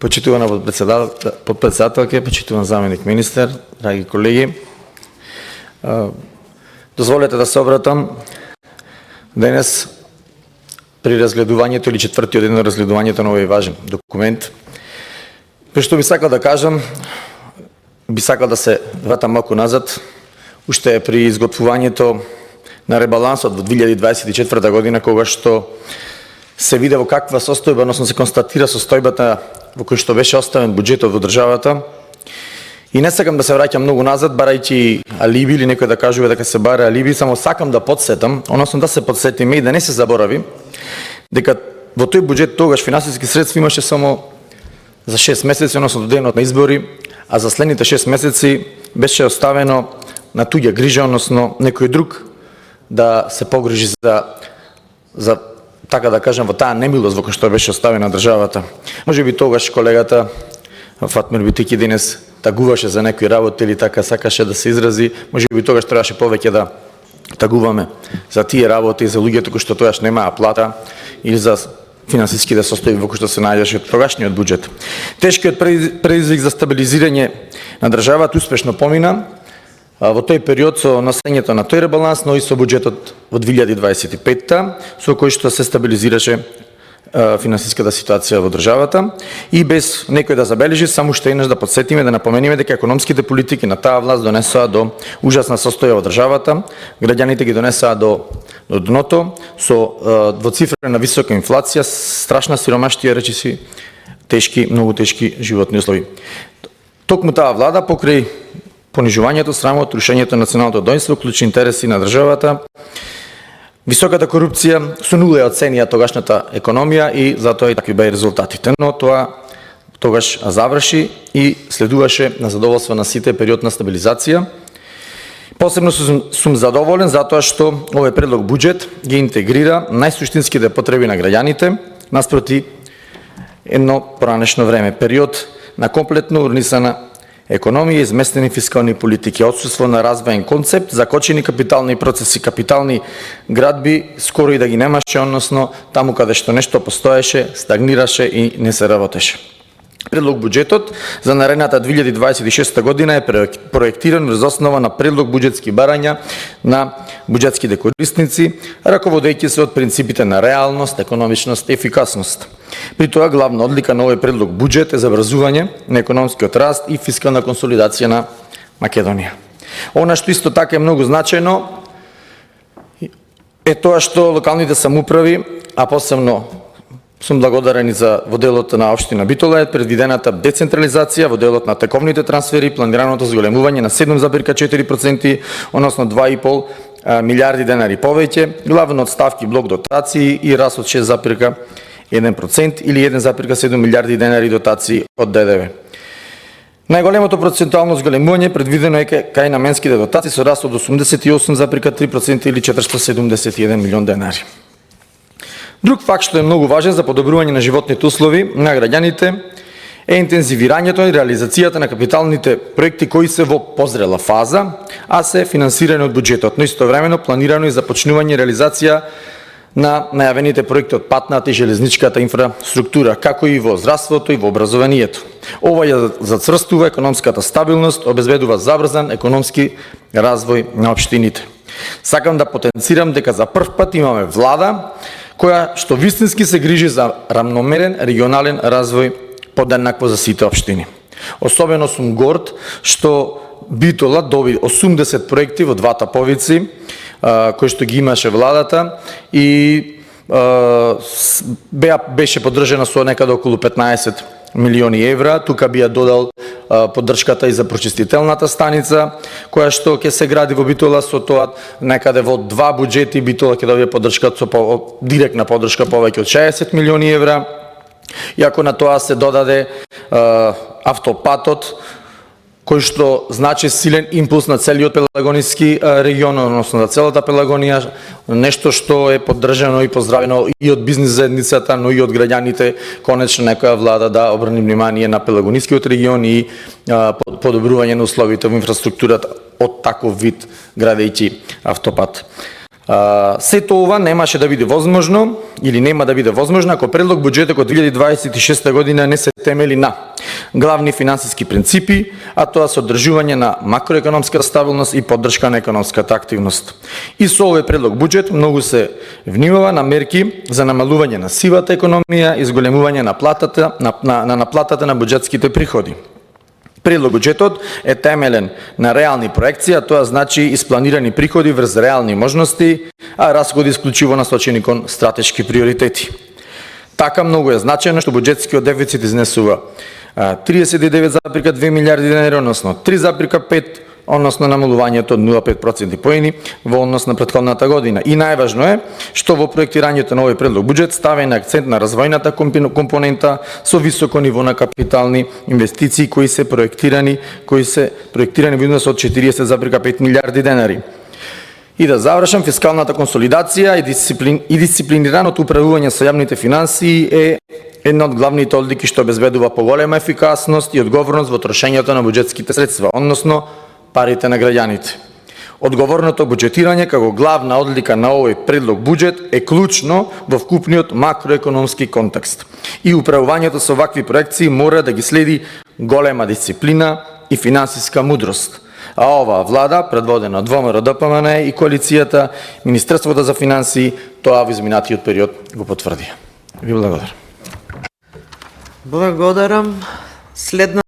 Почитувана подпредседателке, почитуван заменик министер, драги колеги. Дозволете да се обратам денес при разгледувањето или четвртиот ден на разгледувањето на овој важен документ. Што би сакал да кажам, би сакал да се вратам малку назад, уште при изготвувањето на ребалансот во 2024 година, кога што се виде во каква состојба, односно се констатира состојбата во кој што беше оставен буџетот во државата. И не сакам да се враќам многу назад, барајќи алиби или некој да кажува дека се бара алиби, само сакам да подсетам, односно да се подсетиме и да не се заборави, дека во тој буџет тогаш финансиски средства имаше само за 6 месеци, односно до денот на избори, а за следните 6 месеци беше оставено на туѓа грижа, односно некој друг да се погрижи за така да кажам, во таа немилост во која што беше оставена државата. Можеби тогаш колегата Фатмир Битики денес тагуваше за некои работи или така сакаше да се изрази, можеби тогаш требаше повеќе да тагуваме за тие работи, за луѓето кои што тогаш немаа плата или за финансиските состојби во кои што се најдеше тогашниот буџет. Тешкиот предизвик за стабилизирање на државата успешно помина во тој период со наследењето на тој ребаланс, но и со буџетот во 2025-та, со кој што се стабилизираше финансиската ситуација во државата и без некој да забележи, само уште еднаш да подсетиме, да напомениме дека економските политики на таа власт донесоа до ужасна состојба во државата, граѓаните ги донесоа до дното, со двоцифрена висока инфлација, страшна сиромаштија, речиси тешки, многу тешки животни услови. Токму таа влада покрај понижувањето, срамот, рушењето на националното достоинство, клучни интереси на државата, високата корупција, со нула оценија тогашната економија и затоа и такви беа резултатите. Но тоа тогаш заврши и следуваше на задоволство на сите период на стабилизација. Посебно сум задоволен затоа што овој предлог буџет ги интегрира најсуштинските потреби на граѓаните наспроти едно поранешно време, период на комплетно урнисана економија, изместени фискални политики, отсутство на развоен концепт, закочени капитални процеси, капитални градби, скоро и да ги немаше, односно таму каде што нешто постоеше, стагнираше и не се работеше. Предлог буџетот за наредната 2026 година е проектиран врз основа на предлог буџетски барања на буџетските корисници, раководејќи се од принципите на реалност, економичност и ефикасност. При тоа главна одлика на овој предлог буџет е забрзување на економскиот раст и фискална консолидација на Македонија. Она што исто така е многу значајно е тоа што локалните самоуправи, а посебно сум благодарен и за во делот на општина Битола е предвидената децентрализација во делот на тековните трансфери, планираното зголемување на 7,4%, односно 2,5 милиарди денари повеќе, главно од ставки блок дотации и раст од 6,1% или 1,7 милиарди денари дотации од ДДВ. Најголемото процентуално зголемување предвидено е кај наменските дотации со раст од 88,3% или 471 милион денари. Друг факт што е многу важен за подобрување на животните услови на граѓаните е интензивирањето и реализацијата на капиталните проекти кои се во позрела фаза, а се финансирани од буџетот, но истовремено планирано и започнување и реализација на најавените проекти од патната и железничката инфраструктура, како и во здравството и во образованието. Ова ја зацврстува економската стабилност, обезбедува забрзан економски развој на општините. Сакам да потенцирам дека за прв пат имаме влада која што вистински се грижи за рамномерен регионален развој подеднакво за сите општини. Особено сум горд што Битола доби 80 проекти во двата повици кои што ги имаше владата и беше поддржана со некаде околу 15 милиони евра. Тука би ја додал поддршката и за прочистителната станица, која што ќе се гради во Битола, со тоа некаде во два буџети Битола ќе добие поддршка со директна поддршка повеќе од 60 милиони евра. И ако на тоа се додаде автопатот, кој што значи силен импулс на целиот пелагониски регион, односно на целата Пелагонија, нешто што е поддржано и поздравено и од бизнис заедницата, но и од граѓаните, конечно некоја влада да обрани внимание на пелагонискиот регион и подобрување на условите во инфраструктурата од таков вид, градејќи автопат. Сето ова немаше да биде возможно или нема да биде возможно ако предлог буџетот од 2026 година не се темели на главни финансиски принципи, а тоа се одржување на макроекономска стабилност и поддршка на економската активност. И со овој предлог буџет многу се внимава на мерки за намалување на сивата економија и зголемување на наплатата на буџетските приходи. Предлог буџетот е темелен на реални проекции, а тоа значи испланирани приходи врз реални можности, а расходи исклучиво насочени кон стратешки приоритети. Така многу е значајно што буџетскиот дефицит изнесува 39,2 милиарди денари, односно 3,5, односно намалувањето од 0,5% поени во однос на претходната година. И најважно е што во проектирањето на овој предлог буџет ставен акцент на развојната компонента со високо ниво на капитални инвестиции кои се проектирани во износ од 40,5 милиарди денари. И да завршам, фискалната консолидација и дисциплинираното управување со јавните финансии е една од главните одлики што обезбедува поголема ефикасност и одговорност во трошењето на буџетските средства, односно парите на граѓаните. Одговорното буџетирање како главна одлика на овој предлог буџет е клучно во вкупниот макроекономски контекст. И управувањето со вакви проекции мора да ги следи голема дисциплина и финансиска мудрост. А оваа влада, предводена од ВМРО-ДПМН и коалицијата, Министерството за финансии, тоа во изминатиот период го потврди. Ви благодарам. Благодарам. Следна